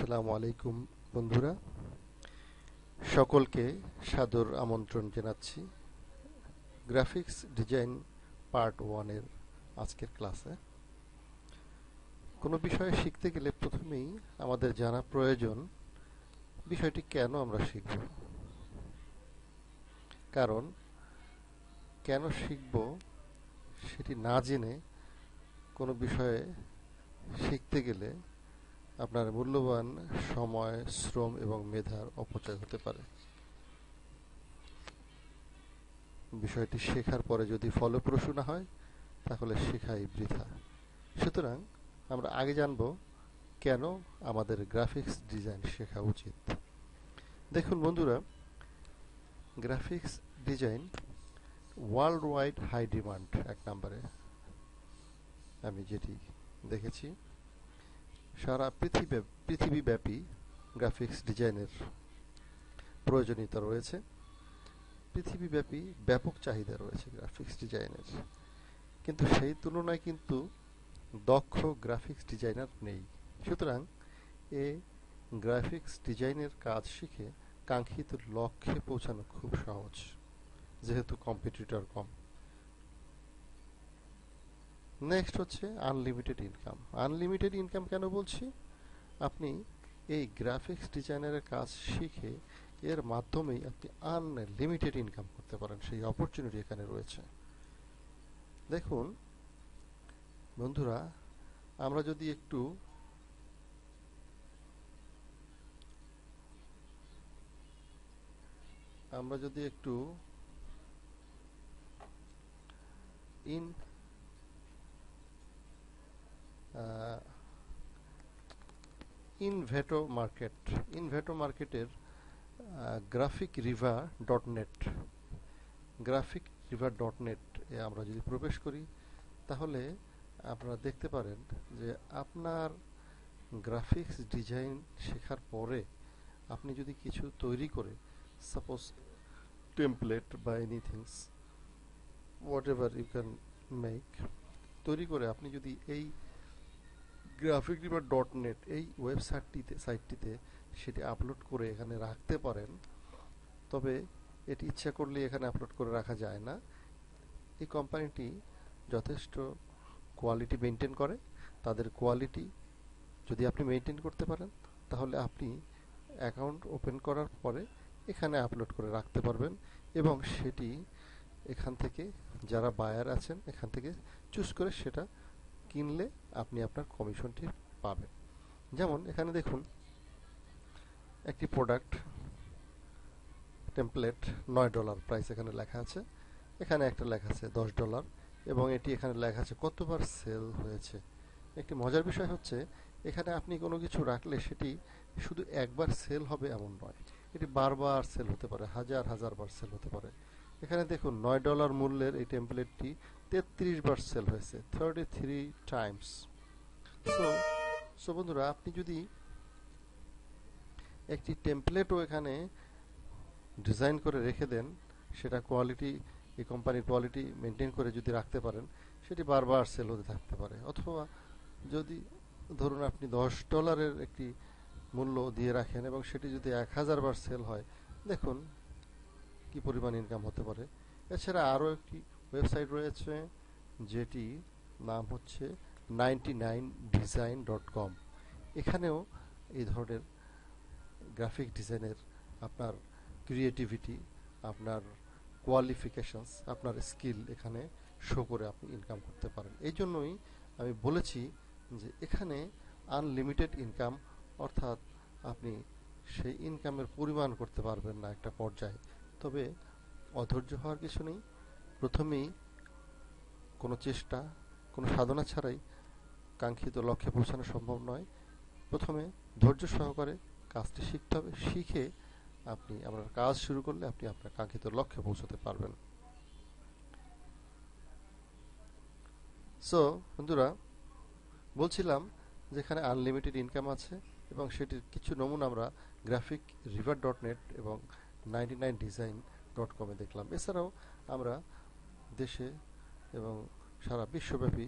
আসসালামু আলাইকুম বন্ধুরা, সকলকে সাদর আমন্ত্রণ জানাচ্ছি গ্রাফিক্স ডিজাইন পার্ট 1 এর আজকের ক্লাসে। কোনো বিষয়ে শিখতে গেলে প্রথমেই আমাদের জানা প্রয়োজন বিষয়টি কেন আমরা শিখব। কারণ কেন শিখব সেটি না জেনে কোনো বিষয়ে শিখতে গেলে আপনার মূল্যবান সময়, শ্রম এবং মেধার অপচয় হতে পারে। বিষয়টি শেখার পরে যদি ফলপ্রসূ না হয় তাহলে শেখাই বৃথা। সুতরাং আমরা আগে জানব কেন আমাদের গ্রাফিক্স ডিজাইন শেখা উচিত। দেখুন বন্ধুরা, graphics design world wide high demand এক নম্বরে। আমি যেটি দেখেছি, সারা পৃথিবীব্যাপী গ্রাফিক্স ডিজাইনের প্রয়োজনীয়তা রয়েছে। পৃথিবীব্যাপী ব্যাপক চাহিদা রয়েছে গ্রাফিক্স ডিজাইনের, কিন্তু সেই তুলনায় কিন্তু দক্ষ গ্রাফিক্স ডিজাইনার নেই। সুতরাং গ্রাফিক্স ডিজাইনের কাজ শিখে কাঙ্ক্ষিত লক্ষ্যে পৌঁছানো খুব সহজ, যেহেতু কম্পিটিটর কম। নেক্সট হচ্ছে আনলিমিটেড ইনকাম। আনলিমিটেড ইনকাম কেন বলছি? আপনি এই গ্রাফিক্স ডিজাইনারের কাজ শিখে এর মাধ্যমেই আপনি আনলিমিটেড ইনকাম করতে পারেন, সেই অপরচুনিটি এখানে রয়েছে। দেখুন বন্ধুরা, আমরা যদি একটু ইনভেটো মার্কেটের গ্রাফিক রিভার.নেট এ আমরা যদি প্রবেশ করি, তাহলে আপনারা দেখতে পারেন যে আপনার গ্রাফিক্স ডিজাইন শেখার পরে আপনি যদি কিছু তৈরি করে, সাপোজ টেমপ্লেট বা anythings whatever you can make, তৈরি করে আপনি যদি এই গ্রাফিক.নেট এই সাইটটিতে সেটি আপলোড করে এখানে রাখতে পারেন। তবে এটি ইচ্ছা করলে এখানে আপলোড করে রাখা যায় না। এই কোম্পানিটি যথেষ্ট কোয়ালিটি মেনটেন করে। তাদের কোয়ালিটি যদি আপনি মেনটেন করতে পারেন, তাহলে আপনি অ্যাকাউন্ট ওপেন করার পরে এখানে আপলোড করে রাখতে পারবেন, এবং সেটি এখান থেকে যারা বায়ার আছেন এখান থেকে চুজ করে সেটা কিনলে আপনি আপনার কমিশনটি পাবেন। যেমন এখানে দেখুন, একটি প্রোডাক্ট টেমপ্লেট $9 প্রাইস এখানে লেখা আছে, এখানে একটা লেখা আছে $10, এবং এটি এখানে লেখা আছে কতবার সেল হয়েছে। একটি মজার বিষয় হচ্ছে, এখানে আপনি কোনো কিছু রাখলে সেটি শুধু একবার সেল হবে এমন নয়, এটি বারবার সেল হতে পারে, হাজার বার সেল হতে পারে। এখানে দেখুন $9 মূল্যের এই টেমপ্লেটটি 33 বার সেল হয়েছে, 33 টাইমস। সো বন্ধুরা, আপনি যদি একটি টেমপ্লেটও এখানে ডিজাইন করে রেখে দেন, সেটা কোয়ালিটি, এই কোম্পানির কোয়ালিটি মেনটেন করে যদি রাখতে পারেন, সেটি বারবার সেল হতে থাকতে পারে। অথবা যদি ধরুন আপনি $10 একটি মূল্য দিয়ে রাখেন এবং সেটি যদি 1000 বার সেল হয়, দেখুন কি পরিমাণ ইনকাম হতে পারে। এছাড়া আরও একটি ওয়েবসাইট রয়েছে, যেটি নাম হচ্ছে 99design.com। এখানেও এই ধরনের গ্রাফিক ডিজাইনের আপনার ক্রিয়েটিভিটি, আপনার কোয়ালিফিকেশনস, আপনার স্কিল এখানে শো করে আপনি ইনকাম করতে পারেন। এই জন্যই আমি বলেছি যে এখানে আনলিমিটেড ইনকাম, অর্থাৎ আপনি সেই ইনকামের পরিমাণ করতে পারবেন না একটা পর্যায়ে। তবে অধৈর্য হওয়ার কিছু নেই। প্রথমেই কোনো চেষ্টা, কোনো সাধনা ছাড়াই কাঙ্ক্ষিত লক্ষ্যে পৌঁছানো সম্ভব নয়। প্রথমে ধৈর্য সহকারে কাজটি শিখতে হবে, শিখে আপনি আপনার কাজ শুরু করলে আপনি আপনার কাঙ্ক্ষিত লক্ষ্যে পৌঁছতে পারবেন। সো বন্ধুরা, বলছিলাম যেখানে আনলিমিটেড ইনকাম আছে, এবং সেটির কিছু নমুনা আমরা গ্রাফিক.রিভার.নেট এবং 99design.com দেখলাম। এছাড়াও আমরা দেশে এবং সারা বিশ্বব্যাপী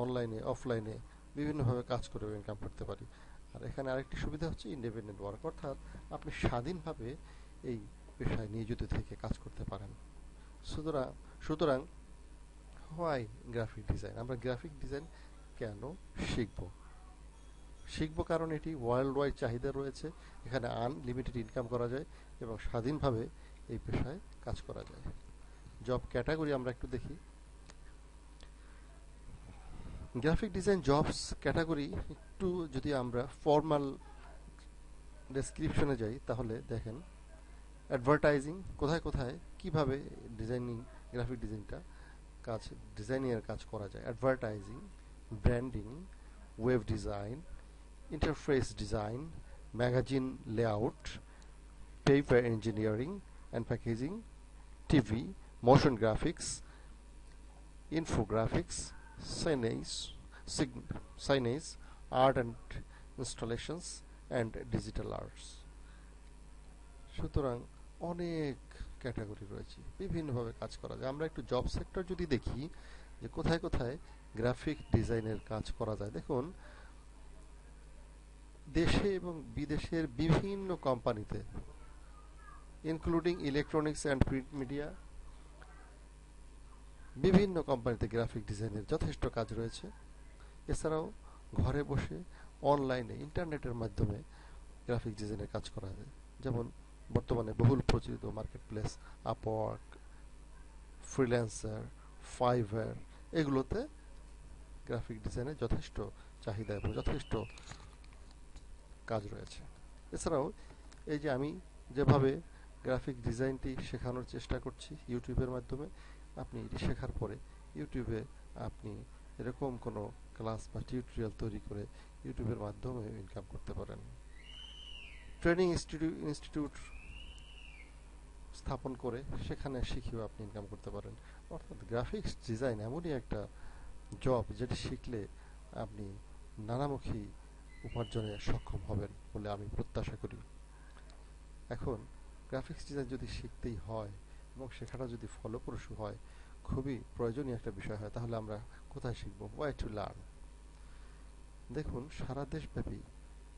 অনলাইনে অফলাইনে বিভিন্নভাবে কাজ করে ইনকাম করতে পারি। আর এখানে আরেকটি সুবিধা হচ্ছে ইন্ডিপেন্ডেন্ট ওয়ার্ক, অর্থাৎ আপনি স্বাধীনভাবে এই পেশায় নিয়োজিত থেকে কাজ করতে পারেন। সুতরাং সুতরাং হোয়াই গ্রাফিক ডিজাইন, আমরা গ্রাফিক ডিজাইন কেন শিখব? কারণ এটি ওয়ার্ল্ড ওয়াইড চাহিদা রয়েছে, এখানে আনলিমিটেড ইনকাম করা যায় এবং স্বাধীনভাবে এই পেশায় কাজ করা যায়। জব ক্যাটাগরি আমরা একটু দেখি। গ্রাফিক ডিজাইন জবস ক্যাটাগরি একটু যদি আমরা ফর্মাল ডেসক্রিপশনে যাই তাহলে দেখেন অ্যাডভার্টাইজিং, কোথায় কোথায় কিভাবে গ্রাফিক ডিজাইনিংয়ের কাজ করা যায়। Advertising, branding, web design, interface design, magazine layout, paper engineering and packaging, TV, motion graphics, infographics, signage, art and installations and digital arts। সুতরাং অনেক ক্যাটাগরি রয়েছে, বিভিন্নভাবে কাজ করা যায়। আমরা একটু জব সেক্টর যদি দেখি যে কোথায় কোথায় গ্রাফিক ডিজাইনের কাজ করা যায়, দেখুন দেশে এবং বিদেশের বিভিন্ন কোম্পানিতে, including electronics and print media, বিভিন্ন কোম্পানিতে গ্রাফিক ডিজাইনের যথেষ্ট কাজ রয়েছে। এছাড়াও ঘরে বসে অনলাইনে ইন্টারনেটের মাধ্যমে গ্রাফিক ডিজাইনের কাজ করা যায়, যেমন বর্তমানে বহুল প্রচলিত market place Upwork, freelancer, Fiverr, এগুলোতে গ্রাফিক ডিজাইনের যথেষ্ট চাহিদা এবং যথেষ্ট কাজ রয়েছে। এছাড়াও এই যে আমি যেভাবে গ্রাফিক ডিজাইনটি শেখানোর চেষ্টা করছি ইউটিউবের মাধ্যমে, আপনি এটি শেখার পরে ইউটিউবে আপনি এরকম কোনো ক্লাস বা টিউটোরিয়াল তৈরি করে ইউটিউবের মাধ্যমে ইনকাম করতে পারেন। ট্রেনিং ইনস্টিটিউট স্থাপন করে সেখানে শিখিয়েও আপনি ইনকাম করতে পারেন। অর্থাৎ গ্রাফিক্স ডিজাইন এমনই একটা জব যেটি শিখলে আপনি নানামুখী উপার্জনে সক্ষম হবেন বলে আমি প্রত্যাশা করি। এখন গ্রাফিক্স ডিজাইন যদি শিখতেই হয় এবং শেখাটা যদি ফলপ্রসূ হয়, খুবই প্রয়োজনীয় একটা বিষয় হয়, তাহলে আমরা কোথায় শিখব? Why to learn. দেখুন সারা দেশব্যাপী,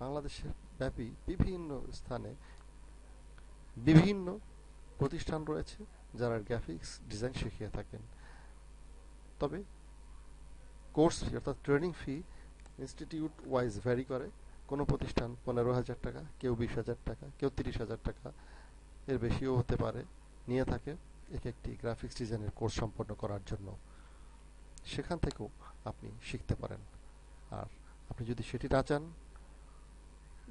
বাংলাদেশের ব্যাপী বিভিন্ন স্থানে বিভিন্ন প্রতিষ্ঠান রয়েছে যারা গ্রাফিক্স ডিজাইন শিখিয়ে থাকেন। তবে কোর্স ফি অর্থাৎ ট্রেনিং ফি ইনস্টিটিউট ওয়াইজ ভ্যারি করে। কোনো প্রতিষ্ঠান 15,000 টাকা, কেউ 20,000 টাকা, কেউ 30,000 টাকা, এর বেশিও হতে পারে, নিয়ে থাকে এক একটি গ্রাফিক্স ডিজাইনের কোর্স সম্পন্ন করার জন্য। সেখান থেকেও আপনি শিখতে পারেন। আর আপনি যদি সেটি না চান,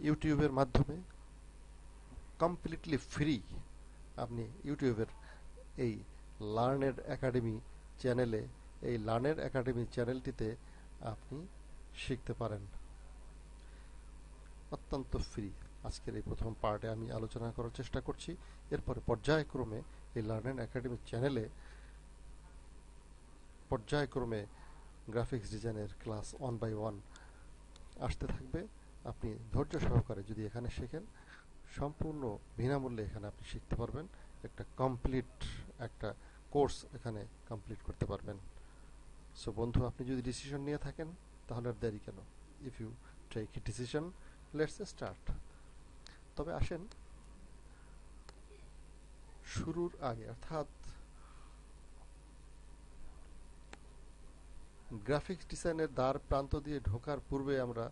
ইউটিউবের মাধ্যমে কমপ্লিটলি ফ্রি আপনি ইউটিউবের এই লার্নের একাডেমি চ্যানেলটিতে আপনি শিখতে পারেন অত্যন্ত ফ্রি। আজকের এই প্রথম পার্টে আমি আলোচনা করার চেষ্টা করছি, এরপরে পর্যায়ক্রমে এই লার্নের একাডেমি চ্যানেলে পর্যায়ক্রমে গ্রাফিক্স ডিজাইনের ক্লাস 1 by 1 আসতে থাকবে। আপনি ধৈর্য সহকারে যদি এখানে শেখেন, সম্পূর্ণ বিনামূল্যে এখানে আপনি শিখতে পারবেন, একটা কোর্স এখানে কমপ্লিট করতে পারবেন। সো বন্ধু, আপনি যদি ডিসিশন নিয়ে থাকেন তাহলে আর দেরি কেন? If you take a decision, let's start. তবে আসেন শুরুর আগে, অর্থাৎ গ্রাফিক্স ডিজাইনের দ্বার প্রান্ত দিয়ে ঢোকার পূর্বে আমরা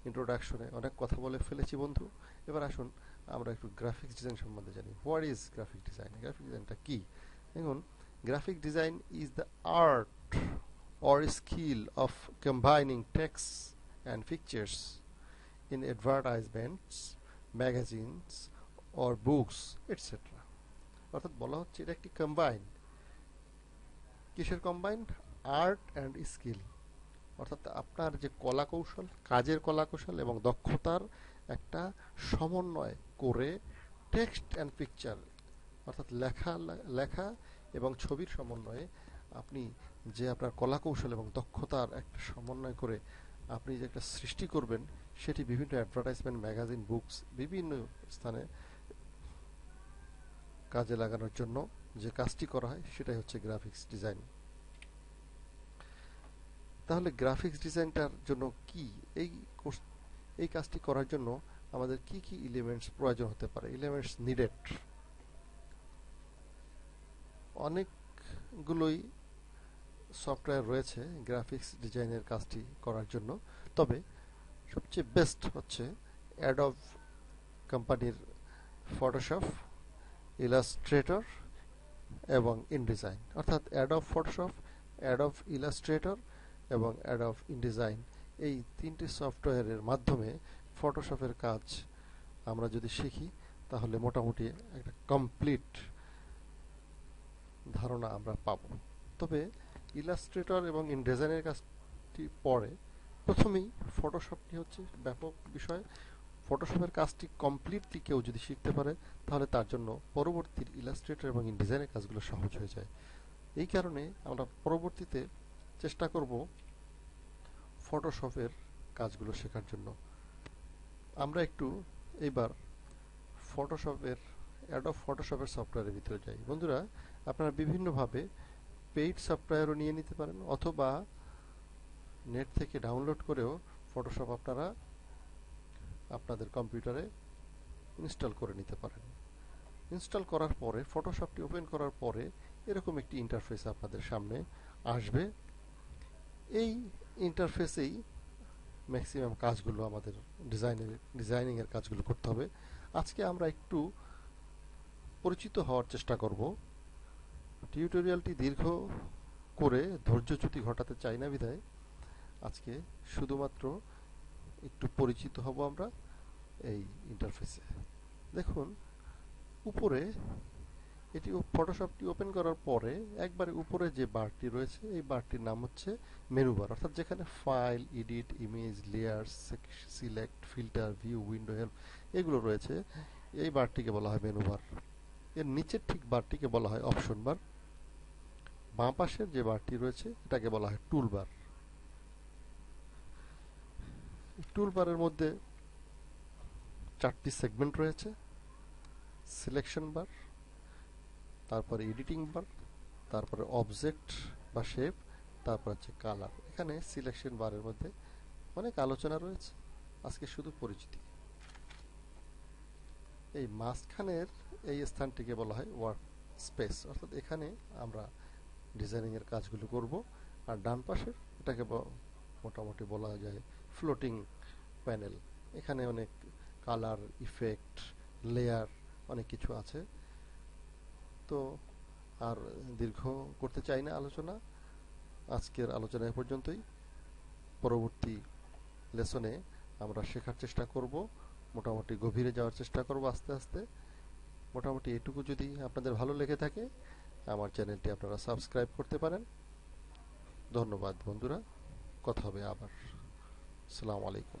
ইন্ট্রোডাকশনে অনেক কথা বলে ফেলেছি বন্ধু। এবার আসুন আমরা একটু গ্রাফিক্স ডিজাইন সম্বন্ধে জানি। What is graphic design? Graphic ডিজাইনটা কি? দেখুন, graphic design is the art or skill of combining text and pictures in advertisements, magazines or books, etc. অর্থাৎ বলা হচ্ছে এটা একটি কম্বাইন। কিসের কম্বাইন? আর্ট অ্যান্ড স্কিল, অর্থাৎ আপনার যে কলাকৌশল, কাজের কলাকৌশল এবং দক্ষতার একটা সমন্বয় করে টেক্সট অ্যান্ড পিকচার, অর্থাৎ লেখা এবং ছবির সমন্বয়ে আপনি যে আপনার কলাকৌশল এবং দক্ষতার একটা সমন্বয় করে আপনি যে একটা সৃষ্টি করবেন, সেটি বিভিন্ন অ্যাডভার্টাইজমেন্ট, ম্যাগাজিন, বুকস, বিভিন্ন স্থানে কাজে লাগানোর জন্য যে কাজটি করা হয় সেটাই হচ্ছে গ্রাফিক্স ডিজাইন। তাহলে গ্রাফিক্স ডিজাইনটার জন্য কি এই কাজটি করার জন্য আমাদের কি কি এলিমেন্টস প্রয়োজন হতে পারে, এলিমেন্টস নিডেড। অনেকগুলোই সফটওয়্যার রয়েছে গ্রাফিক্স ডিজাইনের কাজটি করার জন্য, তবে সবচেয়ে বেস্ট হচ্ছে অ্যাডব কোম্পানির ফটোশপ, ইলাস্ট্রেটর এবং ইনডিজাইন। অর্থাৎ অ্যাডব ফটোশপ, অ্যাডব ইলাস্ট্রেটর এবং অ্যাডব ইনডিজাইন, এই তিনটি সফটওয়্যারের মাধ্যমে ফটোশপের কাজ আমরা যদি শিখি তাহলে মোটামুটি একটা কমপ্লিট ধারণা আমরা পাব। তবে ইলাস্ট্রেটর এবং ইনডিজাইনের কাজটি পরে, প্রথমেই ফটোশপটি হচ্ছে ব্যাপক বিষয়। ফটোশপের কাজটি কমপ্লিটলি কেউ যদি শিখতে পারে তাহলে তার জন্য পরবর্তী ইলাস্ট্রেটর এবং ইনডিজাইনের কাজগুলো সহজ হয়ে যায়। এই কারণে আমরা পরবর্তীতে চেষ্টা করব ফটোশপের কাজগুলো শেখার জন্য। আমরা একটু এবার ফটোশপের অ্যাডব ফটোশপের সফটওয়্যারের ভিতরে যাই। বন্ধুরা, আপনারা বিভিন্নভাবে পেইড সফটওয়্যারও নিয়ে নিতে পারেন, অথবা নেট থেকে ডাউনলোড করেও ফটোশপ আপনারা আপনাদের কম্পিউটারে ইনস্টল করে নিতে পারেন। ইনস্টল করার পরে ফটোশপটি ওপেন করার পরে এরকম একটি ইন্টারফেস আপনাদের সামনে আসবে। এই ইন্টারফেসেই ম্যাক্সিমাম কাজগুলো আমাদের ডিজাইনিংয়ের কাজগুলো করতে হবে। আজকে আমরা একটু পরিচিত হওয়ার চেষ্টা করব। টিউটোরিয়ালটি দীর্ঘ করে ধৈর্যচ্যুতি ঘটাতে চাই না বিধায় আজকে শুধুমাত্র একটু পরিচিত হব আমরা এই ইন্টারফেসে। দেখুন, উপরে এটি ফটোশপটি ওপেন করার পরে একবারে উপরে যে বারটি রয়েছে এই বারটির নাম হচ্ছে মেনু বার, অর্থাৎ যেখানে file, edit, image, layer, select, filter, view, window, help এগুলো রয়েছে। এই বারটিকে বলা হয় মেনু বার। এর নিচের ঠিক বারটিকে বলা হয় অপশন বার। বাঁ পাশের যে বারটি রয়েছে এটাকে বলা হয় টুল বার। টুল বারের মধ্যে 4টি সেগমেন্ট রয়েছে: সিলেকশন বার, তারপরে এডিটিং বার, তারপরে অবজেক্ট বা শেপ, তারপর হচ্ছে কালার। এখানে সিলেকশন বারের মধ্যে অনেক আলোচনা রয়েছে, আজকে শুধু পরিচিতি। এই মাঝখানের এই স্থানটিকে বলা হয় ওয়ার্ক স্পেস, অর্থাৎ এখানে আমরা ডিজাইনিংয়ের কাজগুলো করব। আর ডান পাশের এটাকে মোটামুটি বলা যায় ফ্লোটিং প্যানেল। এখানে অনেক কালার, ইফেক্ট, লেয়ার অনেক কিছু আছে। তো আর দীর্ঘ করতে চাই না আলোচনা, আজকের আলোচনা এ পর্যন্তই। পরবর্তী লেসনে আমরা শেখার চেষ্টা করব, মোটামুটি গভীরে যাওয়ার চেষ্টা করব আস্তে আস্তে। মোটামুটি এটুকু যদি আপনাদের ভালো লেগে থাকে আমার চ্যানেলটি আপনারা সাবস্ক্রাইব করতে পারেন। ধন্যবাদ বন্ধুরা, কথা হবে আবার। আসসালামু আলাইকুম।